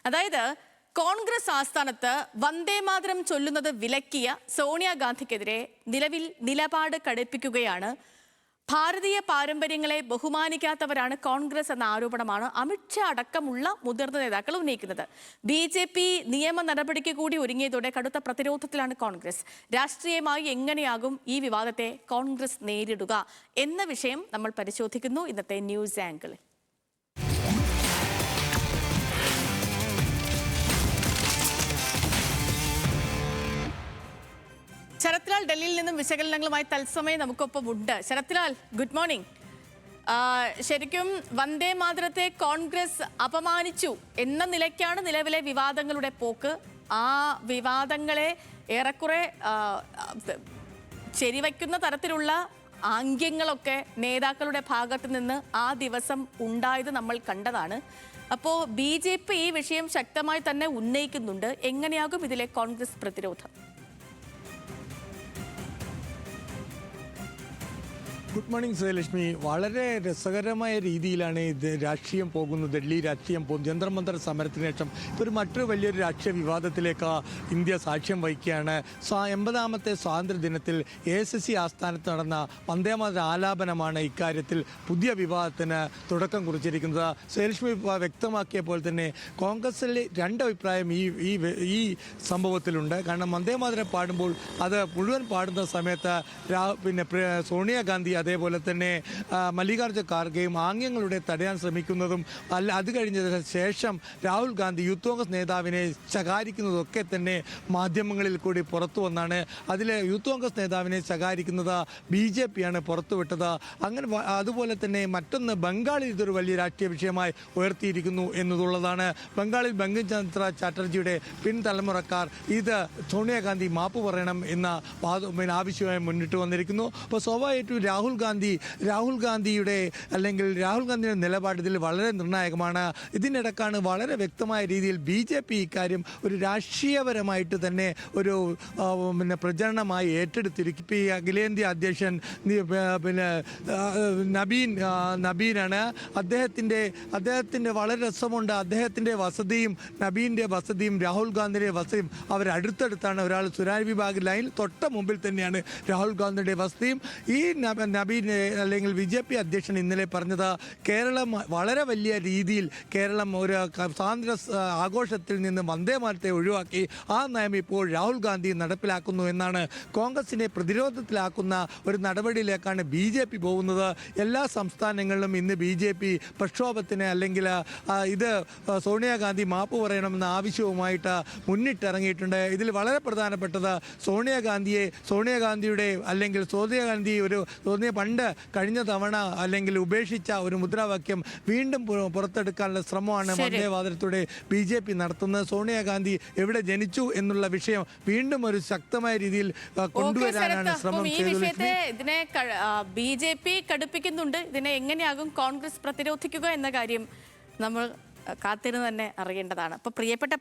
അതായത് കോൺഗ്രസ് ആസ്ഥാനത്ത് വന്ദേമാതരം ചൊല്ലുന്നത് വിലക്കിയ സോണിയാഗാന്ധിക്കെതിരെ നിലവിൽ നിലപാട് കടുപ്പിക്കുകയാണ്. ഭാരതീയ പാരമ്പര്യങ്ങളെ ബഹുമാനിക്കാത്തവരാണ് കോൺഗ്രസ് എന്ന ആരോപണമാണ് അമിത്ഷാ അടക്കമുള്ള മുതിർന്ന നേതാക്കൾ ഉന്നയിക്കുന്നത്. BJP നിയമ നടപടിക്ക് കൂടി ഒരുങ്ങിയതോടെ കടുത്ത പ്രതിരോധത്തിലാണ് കോൺഗ്രസ്. രാഷ്ട്രീയമായി എങ്ങനെയാകും ഈ വിവാദത്തെ കോൺഗ്രസ് നേരിടുക എന്ന വിഷയം നമ്മൾ പരിശോധിക്കുന്നു ഇന്നത്തെ ന്യൂസ് ആംഗിളിൽ. ശരത്ലാൽ ഡൽഹിയിൽ നിന്നും വിശകലനങ്ങളുമായി തത്സമയം നമുക്കൊപ്പം ഉണ്ട്. Sarathlal, good morning. ശരിക്കും വന്ദേ മാതരത്തെ കോൺഗ്രസ് അപമാനിച്ചു എന്ന നിലയ്ക്കാണ് നിലവിലെ വിവാദങ്ങളുടെ പോക്ക്. ആ വിവാദങ്ങളെ ഏറെക്കുറെ ശരിവയ്ക്കുന്ന തരത്തിലുള്ള ആംഗ്യങ്ങളൊക്കെ നേതാക്കളുടെ ഭാഗത്ത് നിന്ന് ആ ദിവസം ഉണ്ടായത് നമ്മൾ കണ്ടതാണ്. അപ്പോൾ BJP ഈ വിഷയം ശക്തമായി തന്നെ ഉന്നയിക്കുന്നുണ്ട്. എങ്ങനെയാകും ഇതിലെ കോൺഗ്രസ് പ്രതിരോധം? Good morning Sreelakshmi. വളരെ രസകരമായ രീതിയിലാണ് ഇത് രാഷ്ട്രീയം പോകുന്നത്. ഡൽഹി രാഷ്ട്രീയം പോകും. ജന്തർ മന്തർ സമരത്തിന് ശേഷം ഒരു മറ്റൊരു വലിയൊരു രാഷ്ട്രീയ വിവാദത്തിലേക്ക് ഇന്ത്യ സാക്ഷ്യം വഹിക്കുകയാണ്. 80ാമത്തെ സ്വാതന്ത്ര്യ ദിനത്തിൽ AICC ആസ്ഥാനത്ത് നടന്ന വന്ദേമാതര ആലാപനമാണ് ഇക്കാര്യത്തിൽ പുതിയ വിവാദത്തിന് തുടക്കം കുറിച്ചിരിക്കുന്നത്. ശ്രീലക്ഷ്മി വ്യക്തമാക്കിയ പോലെ തന്നെ കോൺഗ്രസിൽ രണ്ടഭിപ്രായം ഈ സംഭവത്തിലുണ്ട്. കാരണം വന്ദേമാതരം പാടുമ്പോൾ അത് മുഴുവൻ പാടുന്ന സമയത്ത് സോണിയാഗാന്ധി അതേപോലെ തന്നെ മല്ലികാർജ്ജുന ഖാർഗെയും ആംഗ്യങ്ങളുടെ തടയാൻ ശ്രമിക്കുന്നതും അത് കഴിഞ്ഞതിന് ശേഷം രാഹുൽ ഗാന്ധി യൂത്ത് കോൺഗ്രസ് നേതാവിനെ ശകാരിക്കുന്നതൊക്കെ തന്നെ മാധ്യമങ്ങളിൽ കൂടി പുറത്തു വന്നാണ്. അതിൽ യൂത്ത് കോൺഗ്രസ് നേതാവിനെ ശകാരിക്കുന്നത് BJP ആണ് പുറത്തുവിട്ടത്. അങ്ങനെ അതുപോലെ തന്നെ മറ്റൊന്ന് ബംഗാളിൽ ഇതൊരു വലിയ രാഷ്ട്രീയ വിഷയമായി ഉയർത്തിയിരിക്കുന്നു എന്നുള്ളതാണ്. ബംഗാളിൽ ബങ്കിം ചന്ദ്ര ചാറ്റർജിയുടെ പിൻതലമുറക്കാർ ഇത് സോണിയാഗാന്ധി മാപ്പ് പറയണം എന്ന ആവശ്യമായി മുന്നിട്ട് വന്നിരിക്കുന്നു. അപ്പോൾ സ്വാഭാവികമായിട്ടും രാഹുൽ ഗാന്ധിയുടെ നിലപാട് ഇതിൽ വളരെ നിർണായകമാണ്. ഇതിനിടക്കാണ് വളരെ വ്യക്തമായ രീതിയിൽ BJP ഇക്കാര്യം ഒരു രാഷ്ട്രീയപരമായിട്ട് തന്നെ ഒരു പ്രചരണമായി ഏറ്റെടുത്തിരിക്കും. അഖിലേന്ത്യാ അധ്യക്ഷൻ നബീനാണ്. അദ്ദേഹത്തിൻ്റെ വളരെ രസമുണ്ട്. അദ്ദേഹത്തിൻ്റെ വസതിയും നബീൻ്റെ വസതിയും രാഹുൽ ഗാന്ധിയുടെ വസതിയും അവരടുത്തടുത്താണ്. ഒരാൾ സുരാജ് വിഭാഗ് ലൈൻ തൊട്ട മുമ്പിൽ തന്നെയാണ് രാഹുൽ ഗാന്ധിയുടെ വസതിയും. ഈ നബീൻ അല്ലെങ്കിൽ BJP അധ്യക്ഷൻ ഇന്നലെ പറഞ്ഞത് കേരളം വളരെ വലിയ രീതിയിൽ ഒരു സ്വാതന്ത്ര്യ ആഘോഷത്തിൽ നിന്ന് വന്ദേമാതരത്തെ ഒഴിവാക്കി ആ നയം ഇപ്പോൾ രാഹുൽ ഗാന്ധി നടപ്പിലാക്കുന്നു എന്നാണ്. കോൺഗ്രസിനെ പ്രതിരോധത്തിലാക്കുന്ന ഒരു നടപടിയിലേക്കാണ് BJP പോകുന്നത്. എല്ലാ സംസ്ഥാനങ്ങളിലും ഇന്ന് BJP പ്രക്ഷോഭത്തിന് അല്ലെങ്കിൽ ഇത് സോണിയാഗാന്ധി മാപ്പ് പറയണമെന്ന ആവശ്യവുമായിട്ട് മുന്നിട്ടിറങ്ങിയിട്ടുണ്ട്. ഇതിൽ വളരെ പ്രധാനപ്പെട്ടത് സോണിയാഗാന്ധിയുടെ അല്ലെങ്കിൽ സോണിയ പണ്ട് കഴിഞ്ഞ തവണ അല്ലെങ്കിൽ ഉപേക്ഷിച്ച ഒരു മുദ്രാവാക്യം വീണ്ടും പുറത്തെടുക്കാനുള്ള ശ്രമമാണ് വന്ദേമാതരത്തോടെ BJP നടത്തുന്നത്. സോണിയാഗാന്ധി എവിടെ ജനിച്ചു എന്നുള്ള വിഷയം വീണ്ടും ഒരു ശക്തമായ രീതിയിൽ കൊണ്ടുവരാനാണ് ശ്രമം ചെയ്തത്. ഇതിനെ BJP കടുപ്പിക്കുന്നുണ്ട്. ഇതിനെ എങ്ങനെയാകും കോൺഗ്രസ് പ്രതിരോധിക്കുക എന്ന കാര്യം നമ്മൾ കാത്തിരുന്ന് തന്നെ അറിയേണ്ടതാണ്. അപ്പോൾ പ്രിയപ്പെട്ട